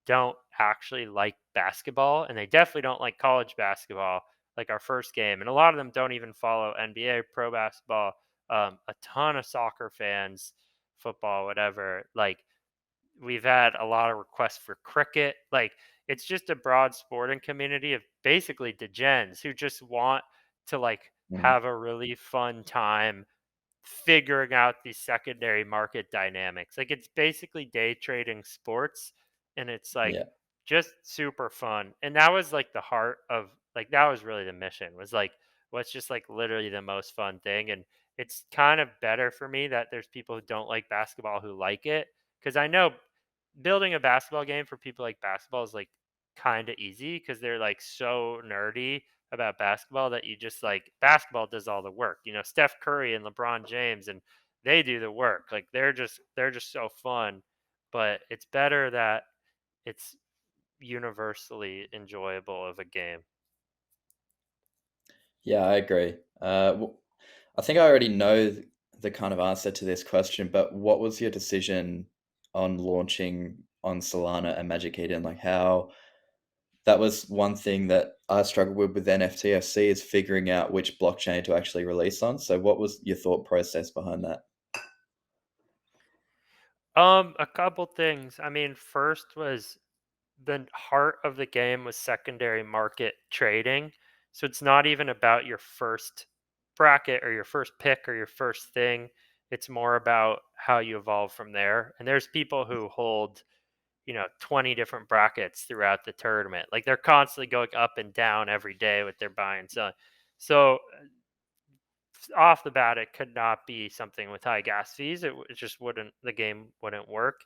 don't actually like basketball, and they definitely don't like college basketball, like our first game. And a lot of them don't even follow NBA, pro basketball. A ton of soccer fans, football, whatever. Like we've had a lot of requests for cricket. Like it's just a broad sporting community of basically degens who just want to like mm, have a really fun time figuring out these secondary market dynamics. Like it's basically day trading sports and it's like yeah, just super fun. And that was like the heart of like that was really the mission was like what's just like literally the most fun thing. And it's kind of better for me that there's people who don't like basketball who like it because I know building a basketball game for people like basketball is like kind of easy because they're like so nerdy about basketball that you just like basketball does all the work. You know, Steph Curry and LeBron James and they do the work. Like they're just so fun, but it's better that it's universally enjoyable of a game. yeah, I agree. I think I already know the kind of answer to this question, but what was your decision on launching on Solana and Magic Eden? Like how that was one thing that I struggled with NFTFC is figuring out which blockchain to actually release on. So what was your thought process behind that? A couple things. I mean, first was the heart of the game was secondary market trading. So it's not even about your first bracket or your first pick or your first thing. It's more about how you evolve from there. And there's people who hold, 20 different brackets throughout the tournament. Like they're constantly going up and down every day with their buy and selling. So off the bat, it could not be something with high gas fees. It just wouldn't. The game wouldn't work.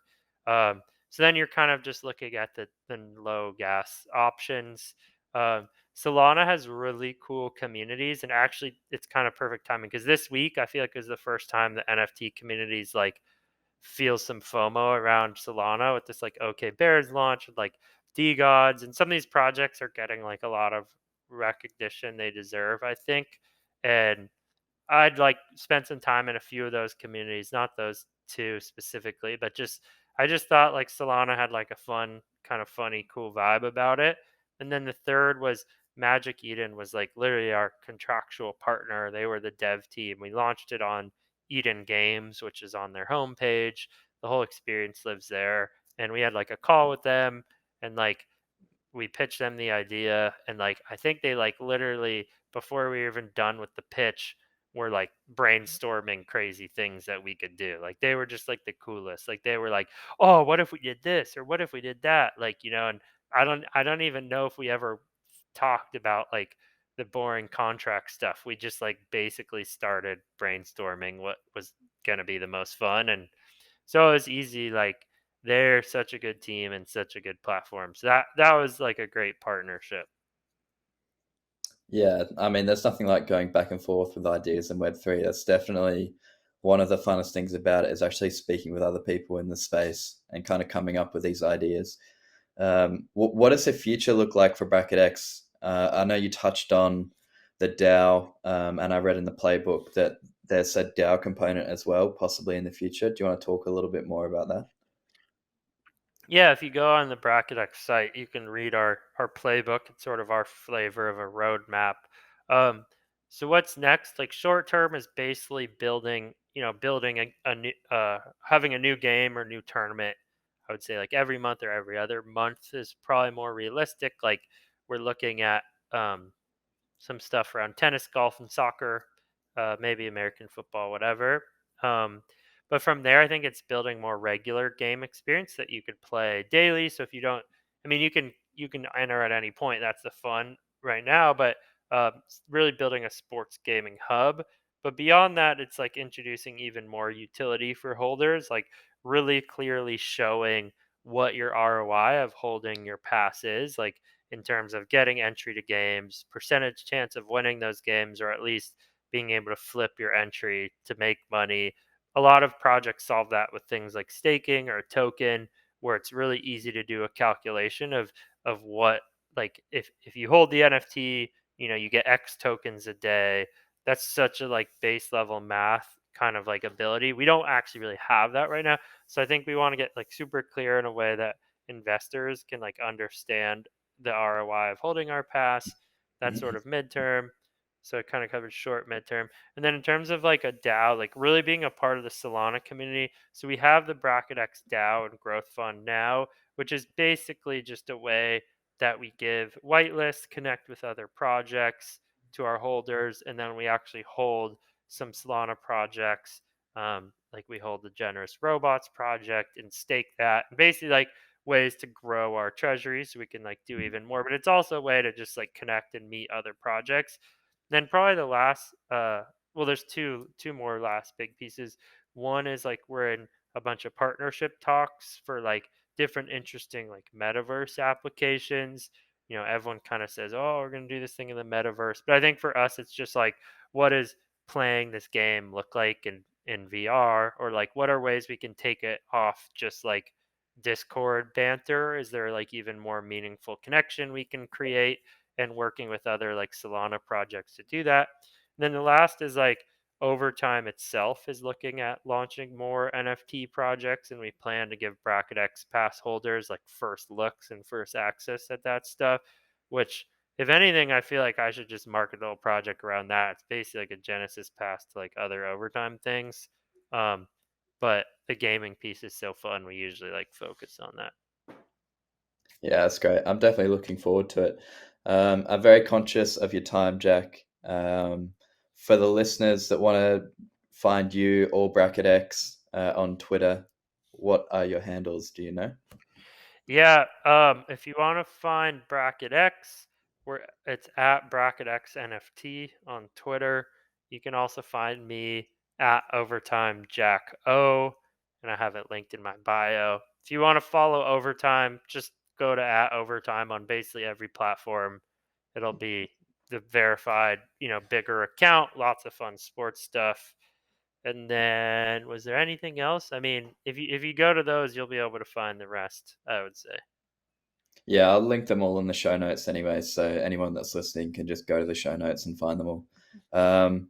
So then you're kind of just looking at the low gas options. Solana has really cool communities, and actually, it's kind of perfect timing because this week I feel like is the first time the NFT communities like feel some FOMO around Solana with this like OK Bears launch with like D Gods, and some of these projects are getting like a lot of recognition they deserve, I think, and I'd like spend some time in a few of those communities, not those two specifically, but just I just thought like Solana had like a fun, kind of funny, cool vibe about it. And then the third was Magic Eden was like literally our contractual partner. They were the dev team. We launched it on Eden Games, which is on their homepage. The whole experience lives there. And we had like a call with them and like we pitched them the idea and like I think they like literally before we were even done with the pitch were like brainstorming crazy things that we could do. Like they were just like the coolest. Like they were like, "Oh, what if we did this or what if we did that?" Like, and I don't even know if we ever talked about like the boring contract stuff. We just like basically started brainstorming what was going to be the most fun and so it was easy. Like they're such a good team and such a good platform. So that was like a great partnership. Yeah, I mean, there's nothing like going back and forth with ideas in Web3. That's definitely one of the funnest things about it is actually speaking with other people in the space and kind of coming up with these ideas. What does the future look like for BracketX? I know you touched on the DAO, and I read in the playbook that there's a DAO component as well, possibly in the future. Do you want to talk a little bit more about that? Yeah, if you go on the BracketX site, you can read our playbook. It's sort of our flavor of a roadmap. Um, so what's next? Like short term is basically building, building a new, having a new game or new tournament. I would say like every month or every other month is probably more realistic. Like we're looking at um, some stuff around tennis, golf, and soccer, maybe American football, whatever. Um, but from there, I think it's building more regular game experience that you could play daily. So if you don't, I mean, you can enter at any point. That's the fun right now. But really building a sports gaming hub. But beyond that, it's like introducing even more utility for holders, like really clearly showing what your ROI of holding your pass is. Like in terms of getting entry to games, percentage chance of winning those games, or at least being able to flip your entry to make money. A lot of projects solve that with things like staking or a token, where it's really easy to do a calculation of what, like if you hold the NFT, you get X tokens a day. That's such a like base level math kind of like ability. We don't actually really have that right now. So I think we want to get like super clear in a way that investors can like understand the ROI of holding our pass. That's sort of midterm. So it kind of covers short, midterm. And then in terms of like a DAO, like really being a part of the Solana community. So we have the BracketX DAO and Growth Fund now, which is basically just a way that we give whitelist, connect with other projects to our holders, and then we actually hold some Solana projects. Like we hold the Generous Robots project and stake that. And basically, like ways to grow our treasury so we can like do even more, but it's also a way to just like connect and meet other projects. Then probably the last well, there's two more last big pieces. One is like we're in a bunch of partnership talks for like different interesting like metaverse applications. Everyone kind of says, oh, we're going to do this thing in the metaverse, but I think for us it's just like, what does playing this game look like in VR, or like what are ways we can take it off just like Discord banter? Is there like even more meaningful connection we can create, and working with other like Solana projects to do that? And then the last is like Overtime itself is looking at launching more NFT projects, and we plan to give BracketX pass holders like first looks and first access at that stuff. Which, if anything, I feel like I should just market a little project around that. It's basically like a Genesis pass to like other Overtime things. Um, but the gaming piece is so fun. We usually like focus on that. Yeah, that's great. I'm definitely looking forward to it. I'm very conscious of your time, Jack. For the listeners that want to find you or BracketX on Twitter, what are your handles? Do you know? Yeah, if you want to find BracketX, it's at BracketX NFT on Twitter. You can also find me at Overtime Jacko, and I have it linked in my bio. If you want to follow Overtime, just go to at Overtime on basically every platform. It'll be the verified, bigger account. Lots of fun sports stuff. And then, was there anything else? I mean, if you go to those, you'll be able to find the rest, I would say. Yeah, I'll link them all in the show notes anyway, so anyone that's listening can just go to the show notes and find them all. Um,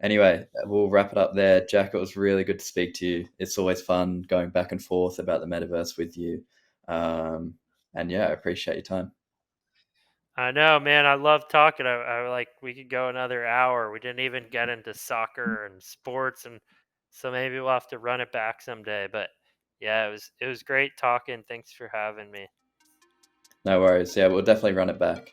anyway, we'll wrap it up there. Jack, it was really good to speak to you. It's always fun going back and forth about the metaverse with you. And yeah, I appreciate your time. I know, man. I love talking. I like we could go another hour. We didn't even get into soccer and sports, and so maybe we'll have to run it back someday. But yeah, it was great talking. Thanks for having me. No worries. Yeah, we'll definitely run it back.